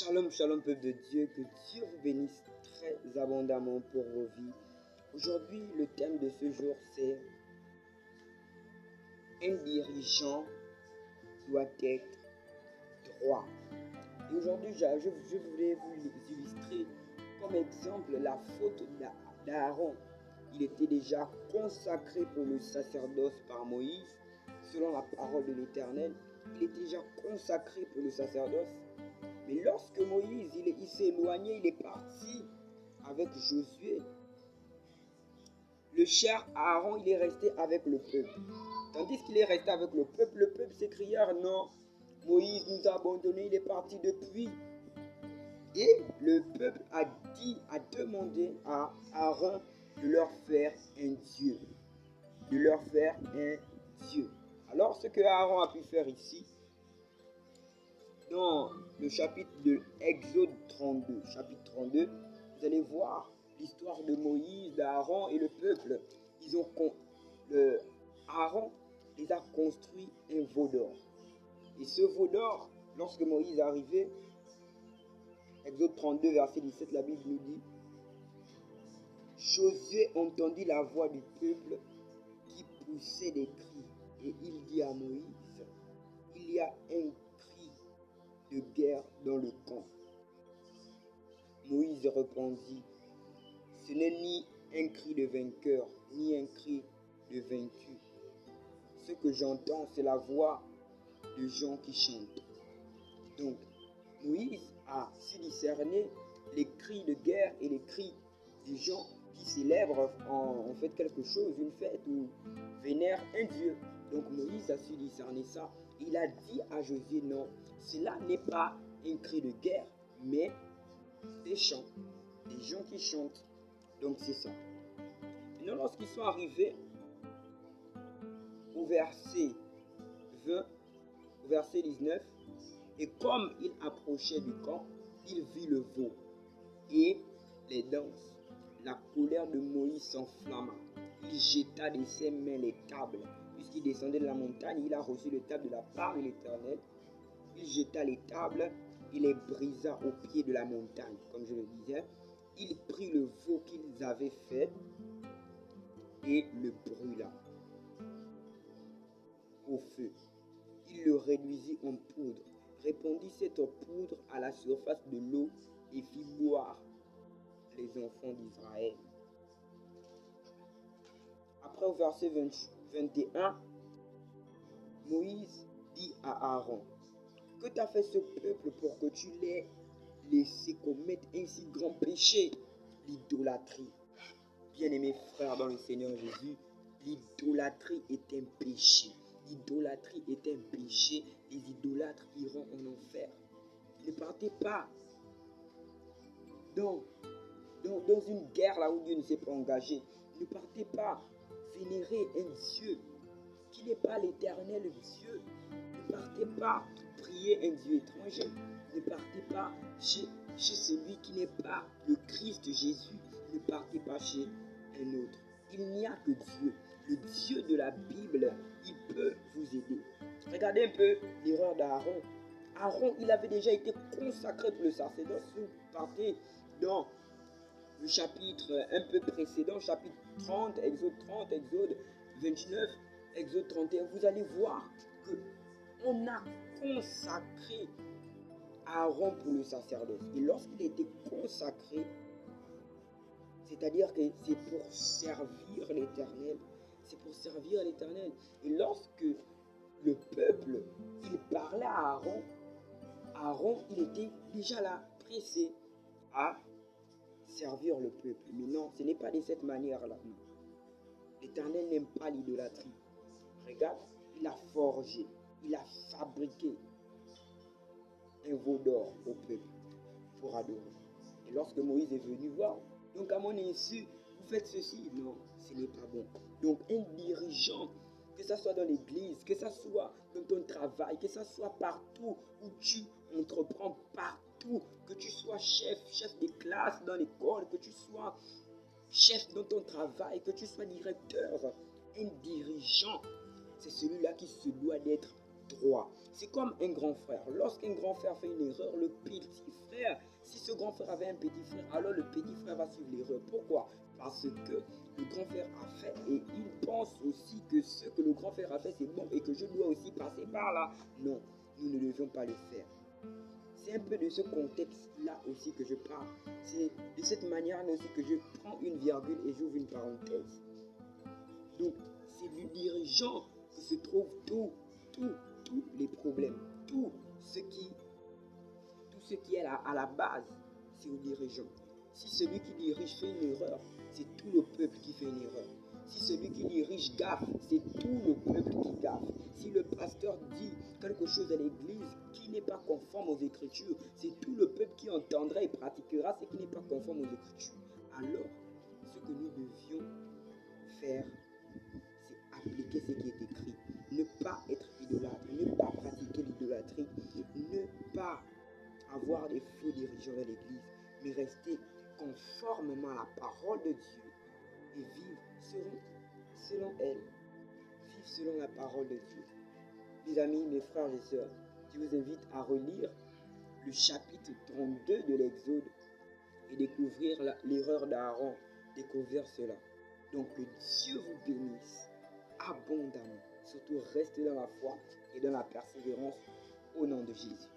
Shalom, shalom peuple de Dieu, que Dieu vous bénisse très abondamment pour vos vies. Aujourd'hui, le thème de ce jour, c'est un dirigeant doit être droit. Et aujourd'hui, je voulais vous illustrer comme exemple la faute d'Aaron. Il était déjà consacré pour le sacerdoce par Moïse, selon la parole de l'Éternel. Il était déjà consacré pour le sacerdoce. Mais lorsque Moïse il s'est éloigné, il est parti avec Josué. Le cher Aaron, il est resté avec le peuple. Tandis qu'il est resté avec le peuple s'écrièrent non, Moïse nous a abandonnés, il est parti depuis. Et le peuple a demandé à Aaron de leur faire un Dieu. De leur faire un Dieu. Alors ce que Aaron a pu faire ici, dans le chapitre de Exode 32, vous allez voir l'histoire de Moïse, d'Aaron et le peuple. Aaron les a construit un veau d'or. Et ce veau d'or, lorsque Moïse est arrivé, Exode 32, verset 17, la Bible nous dit: Josué entendit la voix du peuple qui poussait des cris. Et il dit à Moïse: il y a un cri de guerre dans le camp. Moïse répondit: ce n'est ni un cri de vainqueur, ni un cri de vaincu. Ce que j'entends, c'est la voix de gens qui chantent. Donc, Moïse a su discerner les cris de guerre et les cris des gens qui célèbrent en fait quelque chose, une fête ou vénèrent un Dieu. Donc Moïse a su discerner ça. Il a dit à Josué: non, cela n'est pas un cri de guerre, mais des chants, des gens qui chantent. Donc c'est ça. Maintenant, lorsqu'ils sont arrivés au verset 20, au verset 19, et comme il approchait du camp, il vit le veau et les danses. La colère de Moïse s'enflamma. Il jeta de ses mains les tables. Puisqu'il descendait de la montagne, il a reçu les tables de la part de l'Éternel. Il jeta les tables, il les brisa au pied de la montagne, comme je le disais. Il prit le veau qu'ils avaient fait et le brûla au feu. Il le réduisit en poudre, répandit cette poudre à la surface de l'eau et fit boire les enfants d'Israël. Après, au verset 21, Moïse dit à Aaron: que t'a fait ce peuple pour que tu l'aies laissé commettre un si grand péché? L'idolâtrie. Bien-aimés frères dans le Seigneur Jésus, l'idolâtrie est un péché. L'idolâtrie est un péché. Les idolâtres iront en enfer. Ne partez pas dans une guerre là où Dieu ne s'est pas engagé. Ne partez pas vénérer un Dieu qui n'est pas l'éternel Dieu. Ne partez pas prier un Dieu étranger. Ne partez pas chez celui qui n'est pas le Christ Jésus. Ne partez pas chez un autre. Il n'y a que Dieu. Le Dieu de la Bible, il peut vous aider. Regardez un peu l'erreur d'Aaron. Aaron, il avait déjà été consacré pour le sacerdoce. Si vous partez dans le chapitre un peu précédent, chapitre 30, Exode 30, Exode 29, Exode 31, vous allez voir qu'on a consacré Aaron pour le sacerdoce. Et lorsqu'il était consacré, c'est-à-dire que c'est pour servir l'Éternel. C'est pour servir l'Éternel. Et lorsque le peuple, il parlait à Aaron, Aaron, il était déjà là, pressé à servir le peuple. Mais non, ce n'est pas de cette manière-là. L'Éternel n'aime pas l'idolâtrie. Regarde, il a forgé, il a fabriqué un veau d'or au peuple pour adorer. Et lorsque Moïse est venu voir, donc à mon insu, vous faites ceci. Non, ce n'est pas bon. Donc un dirigeant, que ce soit dans l'église, que ce soit dans ton travail, que ce soit partout où tu entreprends, partout, que tu sois chef de classe dans l'école, que tu sois chef dans ton travail, que tu sois directeur, un dirigeant, c'est celui-là qui se doit d'être droit. C'est comme un grand frère. Lorsqu'un grand frère fait une erreur, le petit frère, si ce grand frère avait un petit frère, alors le petit frère va suivre l'erreur. Pourquoi? Parce que le grand frère a fait et il pense aussi que ce que le grand frère a fait, c'est bon et que je dois aussi passer par là. Non, nous ne devions pas le faire. C'est un peu de ce contexte-là aussi que je parle. C'est de cette manière-là aussi que je prends une virgule et j'ouvre une parenthèse. Donc, c'est du dirigeant que se trouvent tous les problèmes. Tout ce qui est à la base, c'est au dirigeant. Si celui qui dirige fait une erreur, c'est tout le peuple qui fait une erreur. Si celui qui dirige gaffe, c'est tout le peuple qui gaffe. Si le pasteur dit quelque chose à l'église qui n'est pas conforme aux Écritures, c'est tout le peuple qui entendra et pratiquera ce qui n'est pas conforme aux Écritures. Alors, ce que nous devions faire, c'est appliquer ce qui est écrit. Ne pas être idolâtre, ne pas pratiquer l'idolâtrie, ne pas avoir des faux dirigeants de l'église, mais rester conformément à la parole de Dieu et vivre selon elle. Vivre selon la parole de Dieu. Mes amis, mes frères et sœurs, je vous invite à relire le chapitre 32 de l'Exode et découvrir l'erreur d'Aaron, découvrir cela. Donc que Dieu vous bénisse abondamment. Surtout restez dans la foi et dans la persévérance au nom de Jésus.